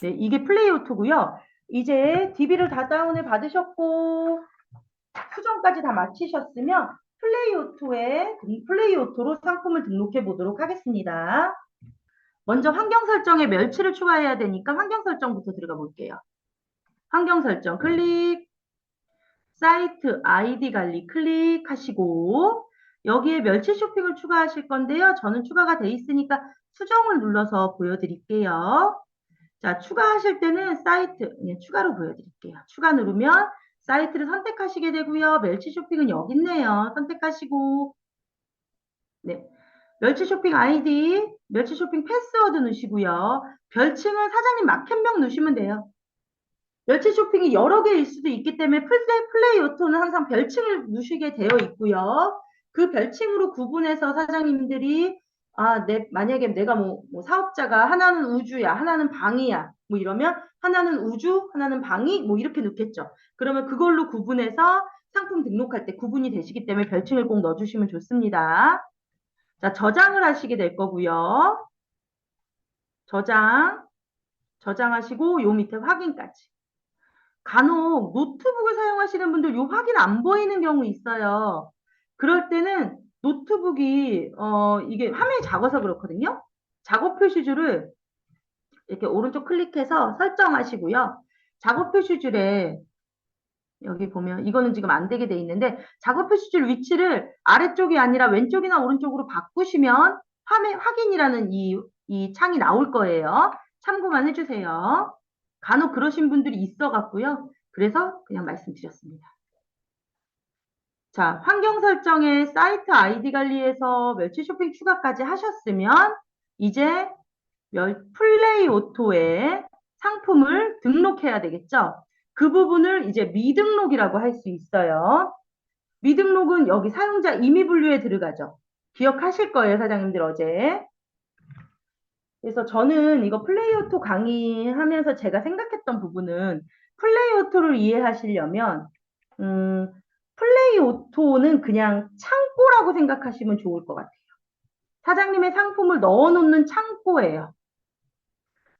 네, 이게 플레이오토고요. 이제 DB를 다 다운을 받으셨고 수정까지 다 마치셨으면 플레이오토로 상품을 등록해 보도록 하겠습니다. 먼저 환경 설정에 멸치를 추가해야 되니까 환경 설정부터 들어가 볼게요. 환경 설정 클릭, 사이트 아이디 관리 클릭하시고 여기에 멸치 쇼핑을 추가하실 건데요. 저는 추가가 돼 있으니까 수정을 눌러서 보여드릴게요. 자, 추가하실 때는 사이트, 추가로 보여드릴게요. 추가 누르면 사이트를 선택하시게 되고요. 멸치 쇼핑은 여기 있네요. 선택하시고, 네. 멸치 쇼핑 아이디, 멸치 쇼핑 패스워드 넣으시고요. 별칭은 사장님 마켓명 넣으시면 돼요. 멸치 쇼핑이 여러 개일 수도 있기 때문에 플레이오토는 항상 별칭을 넣으시게 되어 있고요. 그 별칭으로 구분해서 사장님들이 만약에 내가 뭐 사업자가 하나는 우주야, 하나는 방이야, 뭐 이러면 하나는 우주, 하나는 방이, 뭐 이렇게 넣겠죠. 그러면 그걸로 구분해서 상품 등록할 때 구분이 되시기 때문에 별칭을 꼭 넣어주시면 좋습니다. 자, 저장을 하시게 될 거고요. 저장하시고 요 밑에 확인까지. 간혹 노트북을 사용하시는 분들 요 확인 안 보이는 경우 있어요. 그럴 때는 노트북이 이게 화면이 작아서 그렇거든요. 작업 표시줄을 이렇게 오른쪽 클릭해서 설정하시고요. 작업 표시줄에 여기 보면 이거는 지금 안 되게 돼 있는데 작업 표시줄 위치를 아래쪽이 아니라 왼쪽이나 오른쪽으로 바꾸시면 화면 확인이라는 이 창이 나올 거예요. 참고만 해주세요. 간혹 그러신 분들이 있어 갖고요. 그래서 그냥 말씀드렸습니다. 자, 환경 설정에 사이트 아이디 관리에서 멸치 쇼핑 추가까지 하셨으면 이제 플레이 오토에 상품을 등록해야 되겠죠? 그 부분을 이제 미등록이라고 할 수 있어요. 미등록은 여기 사용자 임의 분류에 들어가죠. 기억하실 거예요, 사장님들 어제. 그래서 저는 이거 플레이오토 강의하면서 제가 생각했던 부분은 플레이오토를 이해하시려면 플레이오토는 그냥 창고라고 생각하시면 좋을 것 같아요. 사장님의 상품을 넣어놓는 창고예요.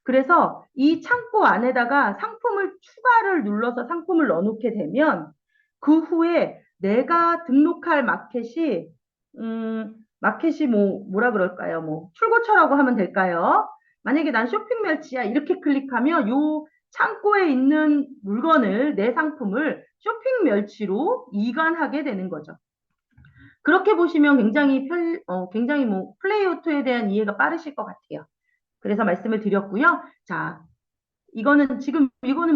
그래서 이 창고 안에다가 상품을 추가를 눌러서 상품을 넣어놓게 되면 그 후에 내가 등록할 마켓이 뭐라 그럴까요? 뭐 출고처라고 하면 될까요? 만약에 난 쇼핑 멸치야 이렇게 클릭하면 요 창고에 있는 물건을 내 상품을 쇼핑 멸치로 이관하게 되는 거죠. 그렇게 보시면 굉장히 뭐 플레이오토에 대한 이해가 빠르실 것 같아요. 그래서 말씀을 드렸고요. 자, 이거는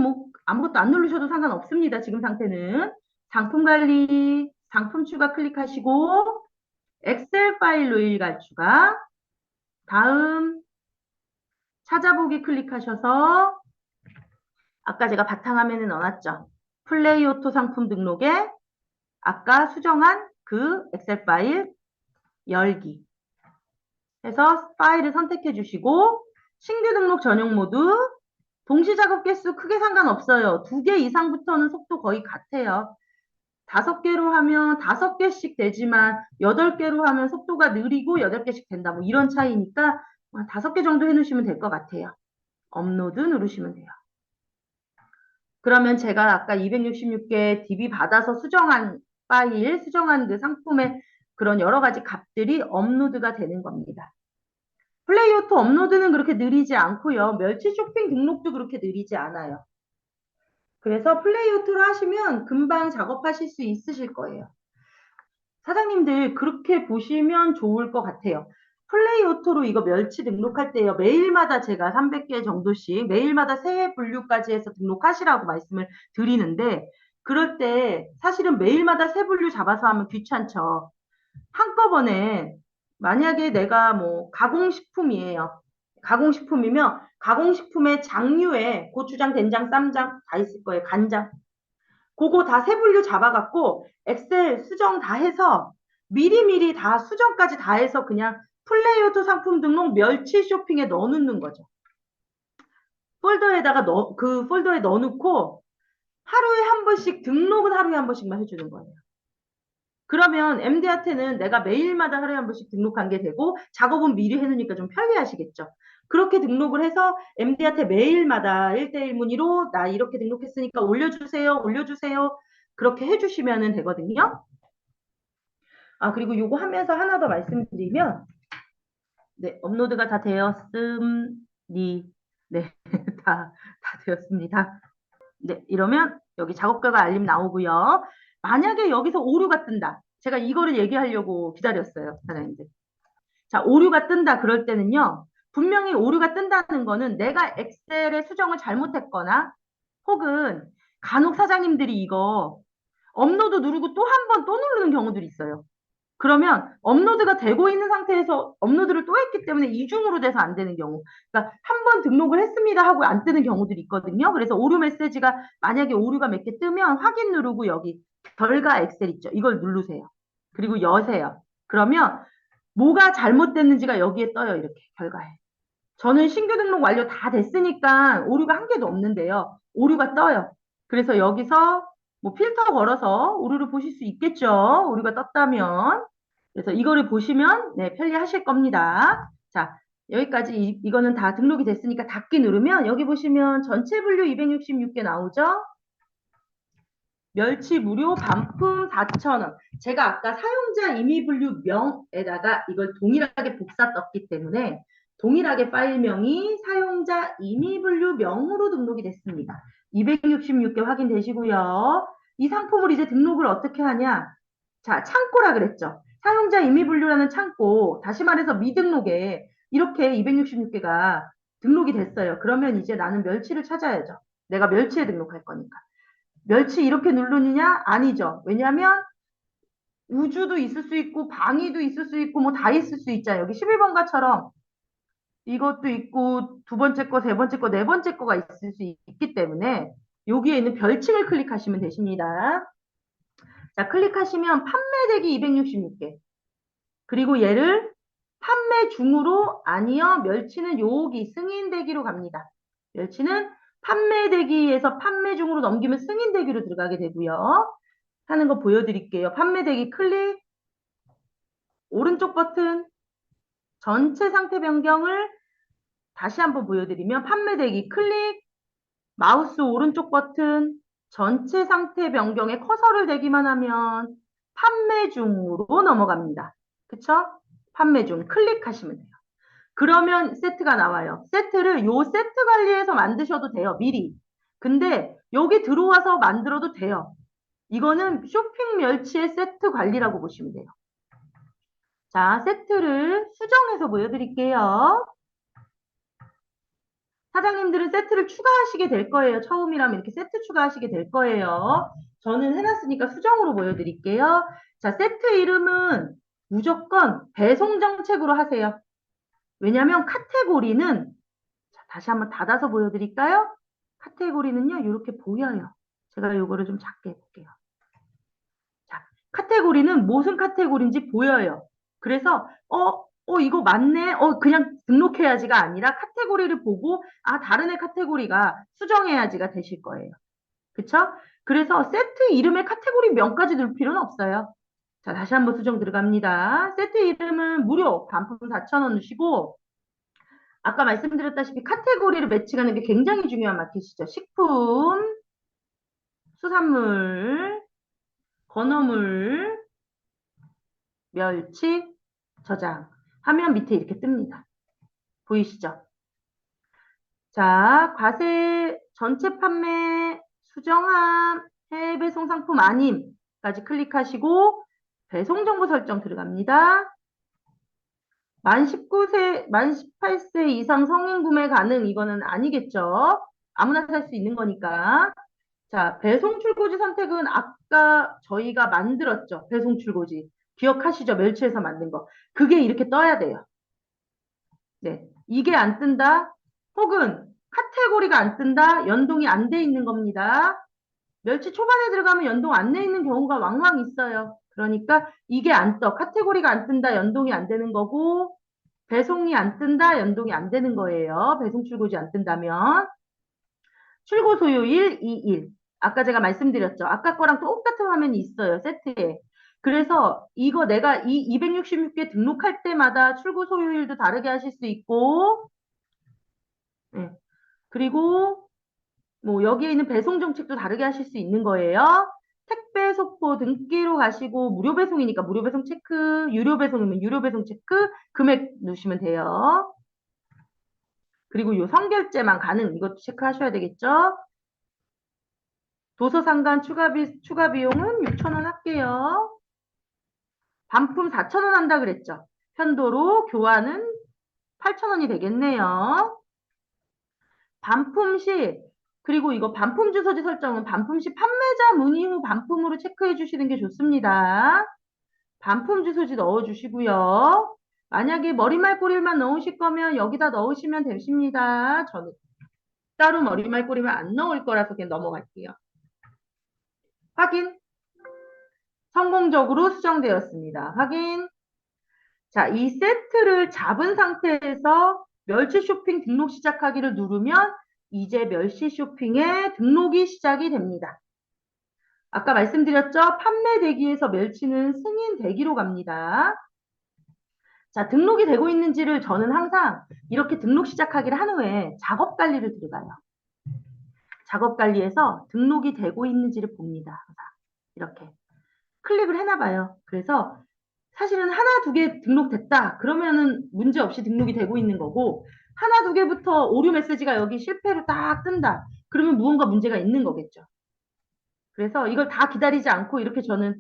뭐 아무것도 안 누르셔도 상관없습니다. 지금 상태는. 상품 관리, 상품 추가 클릭하시고 엑셀 파일로 일괄 추가. 다음 찾아보기 클릭하셔서 아까 제가 바탕화면에 넣어놨죠. 플레이오토 상품 등록에 아까 수정한 그 엑셀 파일 열기 해서 파일을 선택해 주시고 신규 등록 전용 모드 동시 작업 개수 크게 상관없어요. 2개 이상부터는 속도 거의 같아요. 5개로 하면 5개씩 되지만 8개로 하면 속도가 느리고 8개씩 된다. 뭐 이런 차이니까 5개 정도 해놓으시면 될 것 같아요. 업로드 누르시면 돼요. 그러면 제가 아까 266개 DB 받아서 수정한 수정한 그 상품의 그런 여러 가지 값들이 업로드가 되는 겁니다. 플레이오토 업로드는 그렇게 느리지 않고요. 멸치 쇼핑 등록도 그렇게 느리지 않아요. 그래서 플레이오토로 하시면 금방 작업하실 수 있으실 거예요. 사장님들 그렇게 보시면 좋을 것 같아요. 플레이오토로 이거 멸치 등록할 때요. 매일마다 제가 300개 정도씩 매일마다 새해 분류까지 해서 등록하시라고 말씀을 드리는데 그럴 때 사실은 매일마다 새 분류 잡아서 하면 귀찮죠. 한꺼번에 만약에 내가 뭐 가공식품이에요. 가공식품이면 가공식품의 장류에 고추장, 된장, 쌈장 다 있을 거예요. 간장. 그거 다 세 분류 잡아갖고 엑셀 수정 다 해서 미리미리 다 수정까지 다 해서 그냥 플레이오토 상품 등록 멸치 쇼핑에 넣어놓는 거죠. 그 폴더에 넣어놓고 하루에 한 번씩 등록은 하루에 한 번씩만 해주는 거예요. 그러면 MD한테는 내가 매일마다 하루에 한 번씩 등록한 게 되고 작업은 미리 해놓으니까 좀 편리하시겠죠. 그렇게 등록을 해서 MD한테 매일마다 1대1 문의로 나 이렇게 등록했으니까 올려주세요, 올려주세요. 그렇게 해주시면 되거든요. 아, 그리고 요거 하면서 하나 더 말씀드리면, 네, 업로드가 다 되었습니다. 네, 다 되었습니다. 네, 이러면 여기 작업 결과 알림 나오고요. 만약에 여기서 오류가 뜬다. 제가 이거를 얘기하려고 기다렸어요, 사장님들. 자, 오류가 뜬다 그럴 때는요. 분명히 오류가 뜬다는 거는 내가 엑셀의 수정을 잘못했거나 혹은 간혹 사장님들이 이거 업로드 누르고 또 한 번 또 누르는 경우들이 있어요. 그러면 업로드가 되고 있는 상태에서 업로드를 또 했기 때문에 이중으로 돼서 안 되는 경우. 그러니까 한 번 등록을 했습니다 하고 안 뜨는 경우들이 있거든요. 그래서 오류 메시지가 만약에 오류가 몇 개 뜨면 확인 누르고 여기 결과 엑셀 있죠. 이걸 누르세요. 그리고 여세요. 그러면 뭐가 잘못됐는지가 여기에 떠요. 이렇게 결과에. 저는 신규 등록 완료 다 됐으니까 오류가 한 개도 없는데요. 오류가 떠요. 그래서 여기서 뭐 필터 걸어서 오류를 보실 수 있겠죠. 오류가 떴다면. 그래서 이거를 보시면 네, 편리하실 겁니다. 자, 여기까지 이거는 다 등록이 됐으니까 닫기 누르면 여기 보시면 전체 분류 266개 나오죠? 멸치 무료 반품 4,000원. 제가 아까 사용자 임의 분류 명에다가 이걸 동일하게 복사 떴기 때문에 동일하게 파일명이 사용자 임의 분류 명으로 등록이 됐습니다. 266개 확인되시고요. 이 상품을 이제 등록을 어떻게 하냐? 자, 창고라 그랬죠. 사용자 임의 분류라는 창고, 다시 말해서 미등록에 이렇게 266개가 등록이 됐어요. 그러면 이제 나는 멸치를 찾아야죠. 내가 멸치에 등록할 거니까. 멸치 이렇게 누르느냐? 아니죠. 왜냐하면 우주도 있을 수 있고 방위도 있을 수 있고 뭐 다 있을 수 있잖아요. 여기 11번가처럼 이것도 있고 두 번째 거, 세 번째 거, 네 번째 거가 있을 수 있기 때문에 여기에 있는 별칭을 클릭하시면 되십니다. 자, 클릭하시면 판매대기 266개. 그리고 얘를 판매 중으로 아니요. 멸치는 여기 승인대기로 갑니다. 멸치는 판매대기에서 판매 중으로 넘기면 승인대기로 들어가게 되고요. 하는 거 보여드릴게요. 판매대기 클릭, 오른쪽 버튼, 전체 상태 변경을 다시 한번 보여드리면 판매대기 클릭, 마우스 오른쪽 버튼, 전체 상태 변경에 커서를 대기만 하면 판매 중으로 넘어갑니다. 그쵸? 판매 중 클릭하시면 돼요. 그러면 세트가 나와요. 세트를 요 세트 관리에서 만드셔도 돼요. 미리. 근데 여기 들어와서 만들어도 돼요. 이거는 쇼핑 멸치의 세트 관리라고 보시면 돼요. 자, 세트를 수정해서 보여드릴게요. 사장님들은 세트를 추가하시게 될 거예요. 처음이라면 이렇게 세트 추가하시게 될 거예요. 저는 해놨으니까 수정으로 보여드릴게요. 자, 세트 이름은 무조건 배송 정책으로 하세요. 왜냐하면 카테고리는 자, 다시 한번 닫아서 보여드릴까요? 카테고리는요, 이렇게 보여요. 제가 이거를 좀 작게 해볼게요. 자, 카테고리는 무슨 카테고리인지 보여요. 그래서 이거 맞네. 그냥 등록해야지가 아니라 카테고리를 보고 아, 다른 애 카테고리가 수정해야지가 되실 거예요. 그쵸? 그래서 세트 이름에 카테고리 명까지 넣을 필요는 없어요. 자, 다시 한번 수정 들어갑니다. 세트 이름은 무료 반품 4,000원 넣으시고 아까 말씀드렸다시피 카테고리를 매칭하는 게 굉장히 중요한 마켓이죠. 식품, 수산물, 건어물, 멸치, 저장 하면 밑에 이렇게 뜹니다. 보이시죠? 자, 과세 전체 판매 수정함 해외 배송 상품 아님까지 클릭하시고 배송 정보 설정 들어갑니다. 만 19세, 만 18세 이상 성인 구매 가능 이거는 아니겠죠? 아무나 살 수 있는 거니까. 자, 배송 출고지 선택은 아까 저희가 만들었죠. 배송 출고지. 기억하시죠? 멸치에서 만든 거. 그게 이렇게 떠야 돼요. 네. 이게 안 뜬다? 혹은 카테고리가 안 뜬다? 연동이 안 돼 있는 겁니다. 멸치 초반에 들어가면 연동 안 돼 있는 경우가 왕왕 있어요. 그러니까 이게 안 떠. 카테고리가 안 뜬다? 연동이 안 되는 거고 배송이 안 뜬다? 연동이 안 되는 거예요. 배송 출고지 안 뜬다면. 출고 소요일 2일. 아까 제가 말씀드렸죠. 아까 거랑 똑같은 화면이 있어요. 세트에. 그래서 이거 내가 이 266개 등록할 때마다 출고 소요일도 다르게 하실 수 있고, 네. 그리고 뭐 여기에 있는 배송 정책도 다르게 하실 수 있는 거예요. 택배 속보 등기로 가시고 무료 배송이니까 무료 배송 체크, 유료 배송이면 유료 배송 체크, 금액 넣으시면 돼요. 그리고 요 선결제만 가능 이것도 체크하셔야 되겠죠. 도서상관 추가 비용은 6,000원 할게요. 반품 4,000원 한다 그랬죠. 편도로 교환은 8,000원이 되겠네요. 반품 시 그리고 이거 반품 주소지 설정은 반품 시 판매자 문의 후 반품으로 체크해 주시는 게 좋습니다. 반품 주소지 넣어 주시고요. 만약에 머리말꼬리만 넣으실 거면 여기다 넣으시면 되십니다. 저는 따로 머리말꼬리만 안 넣을 거라서 그냥 넘어갈게요. 확인. 성공적으로 수정되었습니다. 확인. 자, 이 세트를 잡은 상태에서 멸치 쇼핑 등록 시작하기를 누르면 이제 멸치 쇼핑에 등록이 시작이 됩니다. 아까 말씀드렸죠? 판매 대기에서 멸치는 승인 대기로 갑니다. 자, 등록이 되고 있는지를 저는 항상 이렇게 등록 시작하기를 한 후에 작업 관리를 들어가요. 작업 관리에서 등록이 되고 있는지를 봅니다. 이렇게 클릭을 해놔봐요. 그래서 사실은 하나, 두 개 등록됐다. 그러면은 문제 없이 등록이 되고 있는 거고, 하나, 두 개부터 오류 메시지가 여기 실패로 딱 뜬다. 그러면 무언가 문제가 있는 거겠죠. 그래서 이걸 다 기다리지 않고 이렇게 저는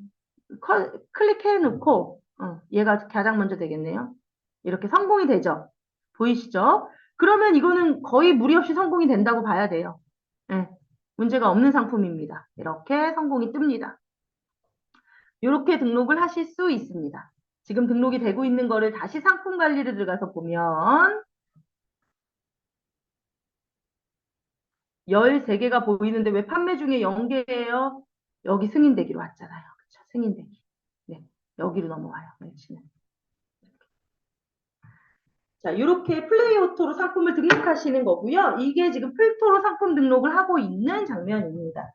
클릭해 놓고, 얘가 가장 먼저 되겠네요. 이렇게 성공이 되죠. 보이시죠? 그러면 이거는 거의 무리 없이 성공이 된다고 봐야 돼요. 네, 문제가 없는 상품입니다. 이렇게 성공이 뜹니다. 이렇게 등록을 하실 수 있습니다. 지금 등록이 되고 있는 거를 다시 상품 관리를 들어가서 보면 13개가 보이는데 왜 판매 중에 0개예요? 여기 승인되기로 왔잖아요. 그쵸? 승인되기. 네, 여기로 넘어와요. 멸치는. 자, 이렇게 플레이 오토로 상품을 등록하시는 거고요. 이게 지금 필토로 상품 등록을 하고 있는 장면입니다.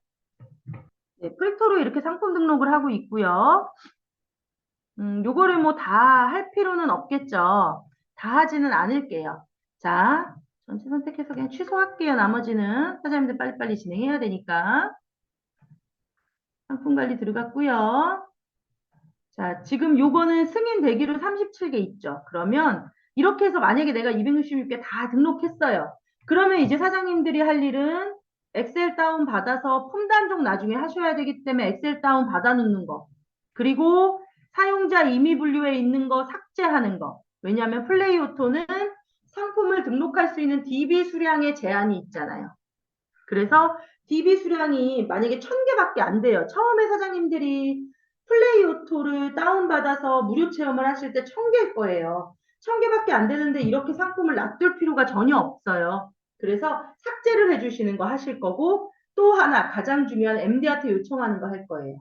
네, 필토로 이렇게 상품 등록을 하고 있고요. 요거를 뭐 다 할 필요는 없겠죠. 다 하지는 않을게요. 자, 전체 선택해서 그냥 취소할게요. 나머지는 사장님들 빨리빨리 진행해야 되니까. 상품 관리 들어갔고요. 자, 지금 요거는 승인 대기로 37개 있죠. 그러면 이렇게 해서 만약에 내가 266개 다 등록했어요. 그러면 이제 사장님들이 할 일은 엑셀 다운 받아서 폼 단종 나중에 하셔야 되기 때문에 엑셀 다운 받아 놓는 거. 그리고 사용자 임의 분류에 있는 거 삭제하는 거. 왜냐하면 플레이오토는 상품을 등록할 수 있는 DB 수량의 제한이 있잖아요. 그래서 DB 수량이 만약에 1000개밖에 안 돼요. 처음에 사장님들이 플레이오토를 다운받아서 무료 체험을 하실 때 1000개일 거예요. 1000개밖에 안 되는데 이렇게 상품을 놔둘 필요가 전혀 없어요. 그래서 삭제를 해주시는 거 하실 거고 또 하나 가장 중요한 MD한테 요청하는 거 할 거예요.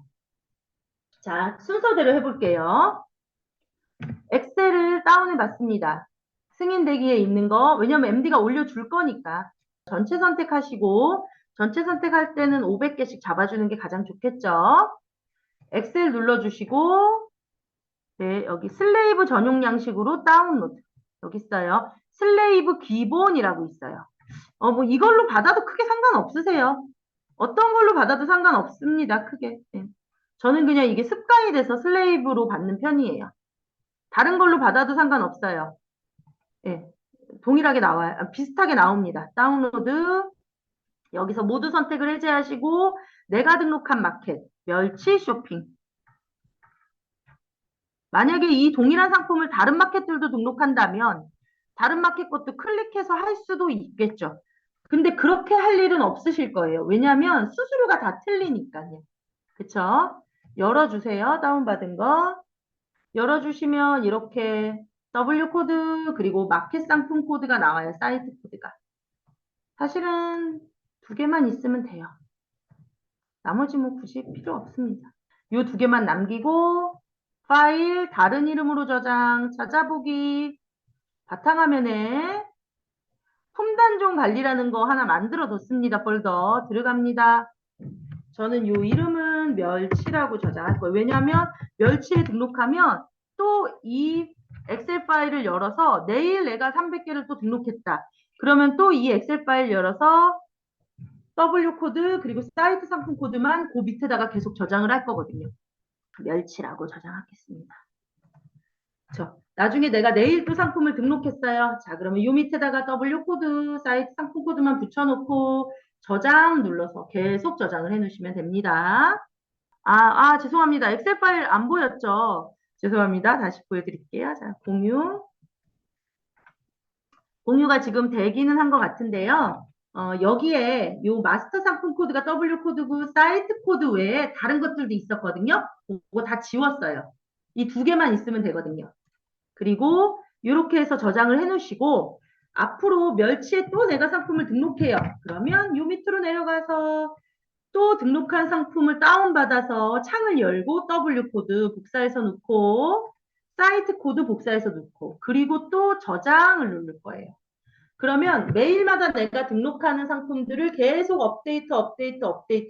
자, 순서대로 해볼게요. 엑셀을 다운해 봤습니다. 승인 대기에 있는 거, 왜냐면 MD가 올려줄 거니까. 전체 선택하시고, 전체 선택할 때는 500개씩 잡아주는 게 가장 좋겠죠. 엑셀 눌러주시고, 네, 여기 슬레이브 전용 양식으로 다운로드. 여기 있어요. 슬레이브 기본이라고 있어요. 뭐 이걸로 받아도 크게 상관없으세요. 어떤 걸로 받아도 상관없습니다. 크게. 네. 저는 그냥 이게 습관이 돼서 슬레이브로 받는 편이에요. 다른 걸로 받아도 상관없어요. 예, 동일하게 나와요. 비슷하게 나옵니다. 다운로드. 여기서 모두 선택을 해제하시고 내가 등록한 마켓, 멸치 쇼핑. 만약에 이 동일한 상품을 다른 마켓들도 등록한다면 다른 마켓 것도 클릭해서 할 수도 있겠죠. 근데 그렇게 할 일은 없으실 거예요. 왜냐하면 수수료가 다 틀리니까요. 그쵸? 열어주세요. 다운받은 거. 열어주시면 이렇게 W 코드 그리고 마켓 상품 코드가 나와요. 사이트 코드가. 사실은 2개만 있으면 돼요. 나머지 뭐 굳이 필요 없습니다. 이 2개만 남기고 파일 다른 이름으로 저장 찾아보기 바탕화면에 폼 단종 관리라는 거 하나 만들어 뒀습니다. 폴더 들어갑니다. 저는 요 이름은 멸치라고 저장할 거예요. 왜냐하면 멸치에 등록하면 또 이 엑셀 파일을 열어서 내일 내가 300개를 또 등록했다. 그러면 또 이 엑셀 파일 열어서 W 코드 그리고 사이트 상품 코드만 그 밑에다가 계속 저장을 할 거거든요. 멸치라고 저장하겠습니다. 나중에 내가 내일 또 상품을 등록했어요. 자, 그러면 요 밑에다가 W 코드, 사이트 상품 코드만 붙여놓고 저장 눌러서 계속 저장을 해놓으시면 됩니다. 죄송합니다. 엑셀 파일 안 보였죠? 죄송합니다. 다시 보여드릴게요. 자, 공유가 지금 되기는 한 것 같은데요. 여기에 요 마스터 상품 코드가 W 코드고 사이트 코드 외에 다른 것들도 있었거든요. 그거 다 지웠어요. 이 두 개만 있으면 되거든요. 그리고 이렇게 해서 저장을 해 놓으시고 앞으로 멸치에 또 내가 상품을 등록해요. 그러면 요 밑으로 내려가서 또 등록한 상품을 다운받아서 창을 열고 W 코드 복사해서 넣고 사이트 코드 복사해서 넣고 그리고 또 저장을 누를 거예요. 그러면 매일마다 내가 등록하는 상품들을 계속 업데이트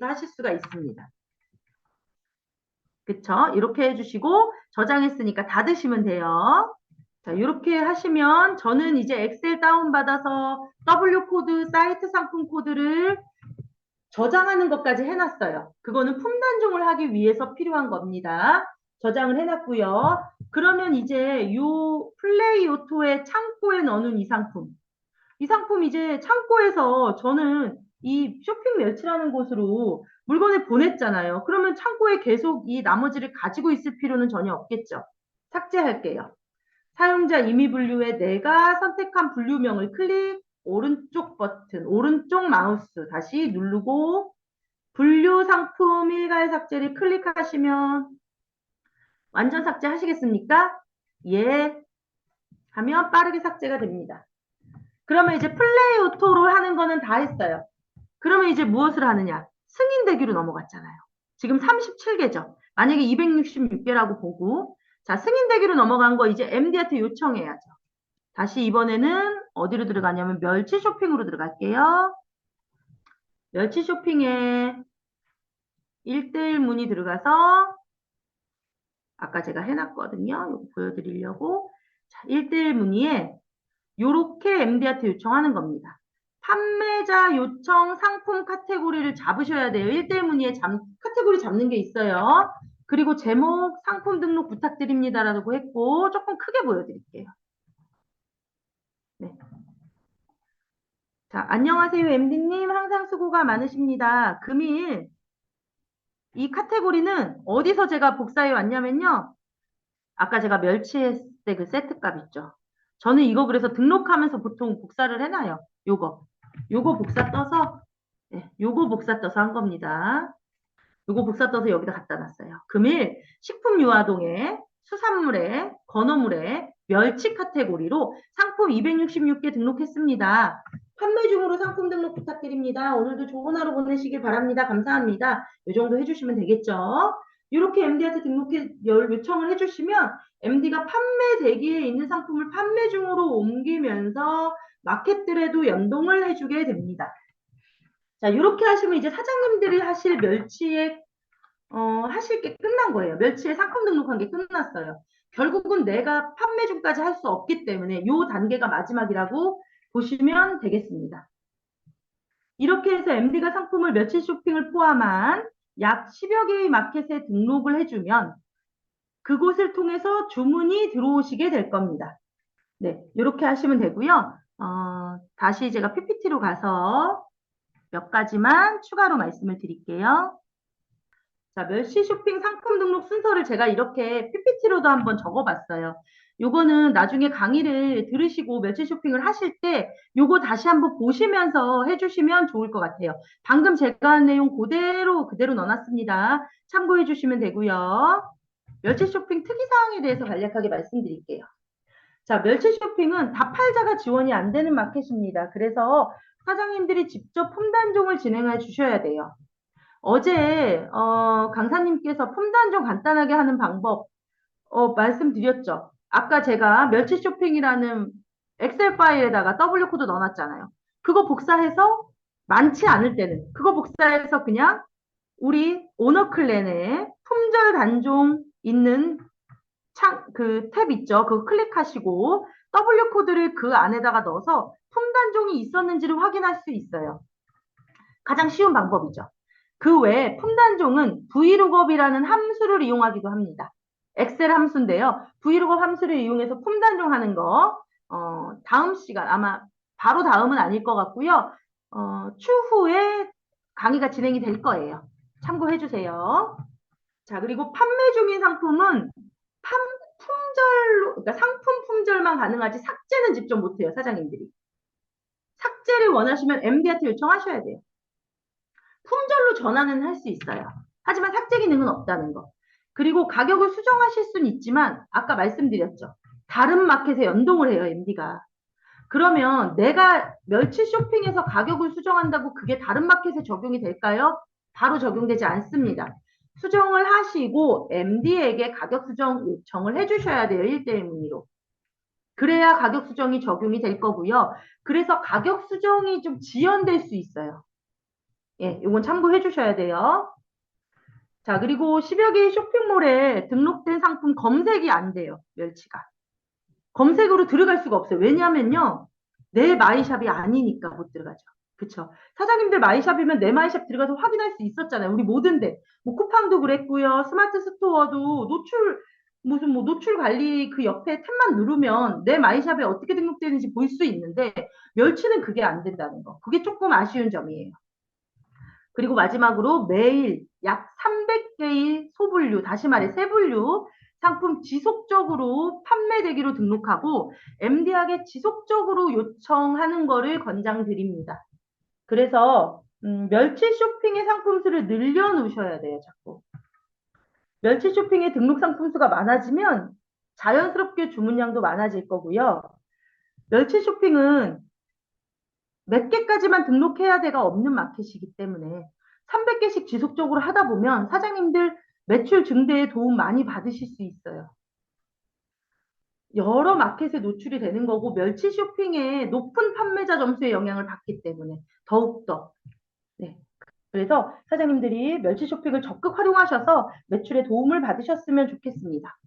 하실 수가 있습니다. 그쵸? 이렇게 해주시고 저장했으니까 닫으시면 돼요. 자, 이렇게 하시면 저는 이제 엑셀 다운받아서 W 코드, 사이트 상품 코드를 저장하는 것까지 해놨어요. 그거는 품단종을 하기 위해서 필요한 겁니다. 저장을 해놨고요. 그러면 이제 요 플레이 오토의 창고에 넣는 이 상품 이제 창고에서 저는 이 쇼핑 멸치라는 곳으로 물건을 보냈잖아요. 그러면 창고에 계속 이 나머지를 가지고 있을 필요는 전혀 없겠죠. 삭제할게요. 사용자 임의 분류에 내가 선택한 분류명을 클릭, 오른쪽 버튼, 오른쪽 마우스 다시 누르고 분류 상품 일괄 삭제를 클릭하시면 완전 삭제 하시겠습니까? 예. 하면 빠르게 삭제가 됩니다. 그러면 이제 플레이 오토로 하는 거는 다 했어요. 그러면 이제 무엇을 하느냐? 승인 대기로 넘어갔잖아요. 지금 37개죠. 만약에 266개라고 보고 자, 승인 대기로 넘어간 거 이제 MD한테 요청해야죠. 다시 이번에는 어디로 들어가냐면 멸치 쇼핑으로 들어갈게요. 멸치 쇼핑에 1대1 문의 들어가서 아까 제가 해놨거든요. 이거 보여드리려고. 자, 1대1 문의에 요렇게 MD한테 요청하는 겁니다. 판매자 요청 상품 카테고리를 잡으셔야 돼요. 1대1 문의에 카테고리 잡는 게 있어요. 그리고 제목 상품 등록 부탁드립니다라고 했고 조금 크게 보여드릴게요. 네. 자, 안녕하세요 MD님. 항상 수고가 많으십니다. 금일 이 카테고리는 어디서 제가 복사해 왔냐면요. 아까 제가 멸치했을 때 그 세트값 있죠. 저는 이거 그래서 등록하면서 보통 복사를 해놔요. 요거 복사 떠서 요거 복사 떠서 한 겁니다. 요거 복사 떠서 여기다 갖다 놨어요. 금일 식품유아동에 수산물에 건어물에 멸치 카테고리로 상품 266개 등록했습니다. 판매 중으로 상품 등록 부탁드립니다. 오늘도 좋은 하루 보내시길 바랍니다. 감사합니다. 이 정도 해주시면 되겠죠. 이렇게 MD한테 요청을 해주시면 MD가 판매 대기에 있는 상품을 판매 중으로 옮기면서 마켓들에도 연동을 해주게 됩니다. 자, 이렇게 하시면 이제 사장님들이 하실 멸치에 하실 게 끝난 거예요. 멸치에 상품 등록한 게 끝났어요. 결국은 내가 판매 중까지 할 수 없기 때문에 이 단계가 마지막이라고 보시면 되겠습니다. 이렇게 해서 MD가 상품을 멸치 쇼핑을 포함한 약 10여 개의 마켓에 등록을 해주면 그곳을 통해서 주문이 들어오시게 될 겁니다. 네, 이렇게 하시면 되고요. 다시 제가 PPT로 가서 몇 가지만 추가로 말씀을 드릴게요. 자, 멸치 쇼핑 상품 등록 순서를 제가 이렇게 PPT로도 한번 적어봤어요. 요거는 나중에 강의를 들으시고 멸치 쇼핑을 하실 때 요거 다시 한번 보시면서 해주시면 좋을 것 같아요. 방금 제가 한 내용 그대로 넣어놨습니다. 참고해 주시면 되고요. 멸치 쇼핑 특이사항에 대해서 간략하게 말씀드릴게요. 자, 멸치 쇼핑은 다팔자가 지원이 안 되는 마켓입니다. 그래서 사장님들이 직접 품단종을 진행해 주셔야 돼요. 어제 강사님께서 품단종 간단하게 하는 방법 말씀드렸죠. 아까 제가 멸치 쇼핑이라는 엑셀 파일에다가 W 코드 넣어놨잖아요. 그거 복사해서 많지 않을 때는 그거 복사해서 그냥 우리 오너클랜에 품절 단종 있는 그 탭 있죠. 그거 클릭하시고 W 코드를 그 안에다가 넣어서 품 단종이 있었는지를 확인할 수 있어요. 가장 쉬운 방법이죠. 그 외에 품 단종은 vlookup이라는 함수를 이용하기도 합니다. 엑셀 함수인데요. vlookup 함수를 이용해서 품 단종하는 거 다음 시간 아마 바로 다음은 아닐 것 같고요. 추후에 강의가 진행이 될 거예요. 참고해 주세요. 자, 그리고 판매 중인 상품은 품절로, 그러니까 상품 품절만 가능하지 삭제는 직접 못해요, 사장님들이. 삭제를 원하시면 MD한테 요청하셔야 돼요. 품절로 전환은 할 수 있어요. 하지만 삭제 기능은 없다는 거. 그리고 가격을 수정하실 수는 있지만 아까 말씀드렸죠. 다른 마켓에 연동을 해요, MD가. 그러면 내가 멸치 쇼핑에서 가격을 수정한다고 그게 다른 마켓에 적용이 될까요? 바로 적용되지 않습니다. 수정을 하시고 MD에게 가격 수정 요청을 해주셔야 돼요. 1대1 문의로. 그래야 가격 수정이 적용이 될 거고요. 그래서 가격 수정이 좀 지연될 수 있어요. 예, 이건 참고해 주셔야 돼요. 자, 그리고 10여 개의 쇼핑몰에 등록된 상품 검색이 안 돼요. 멸치가. 검색으로 들어갈 수가 없어요. 왜냐면요. 내 마이샵이 아니니까 못 들어가죠. 그쵸? 사장님들 마이샵이면 내 마이샵 들어가서 확인할 수 있었잖아요. 우리 모든데. 뭐 쿠팡도 그랬고요. 스마트 스토어도 무슨 뭐 노출 관리 그 옆에 탭만 누르면 내 마이샵에 어떻게 등록되는지 볼 수 있는데 멸치는 그게 안 된다는 거. 그게 조금 아쉬운 점이에요. 그리고 마지막으로 매일 약 300개의 소분류, 다시 말해 세분류 상품 지속적으로 판매되기로 등록하고 MD에게 지속적으로 요청하는 거를 권장드립니다. 그래서 멸치 쇼핑의 상품 수를 늘려놓으셔야 돼요, 자꾸. 멸치 쇼핑의 등록 상품 수가 많아지면 자연스럽게 주문량도 많아질 거고요. 멸치 쇼핑은 몇 개까지만 등록해야 돼가 없는 마켓이기 때문에 300개씩 지속적으로 하다 보면 사장님들 매출 증대에 도움 많이 받으실 수 있어요. 여러 마켓에 노출이 되는 거고 멸치 쇼핑의 높은 판매자 점수에 영향을 받기 때문에 더욱더 네. 그래서 사장님들이 멸치 쇼핑을 적극 활용하셔서 매출에 도움을 받으셨으면 좋겠습니다.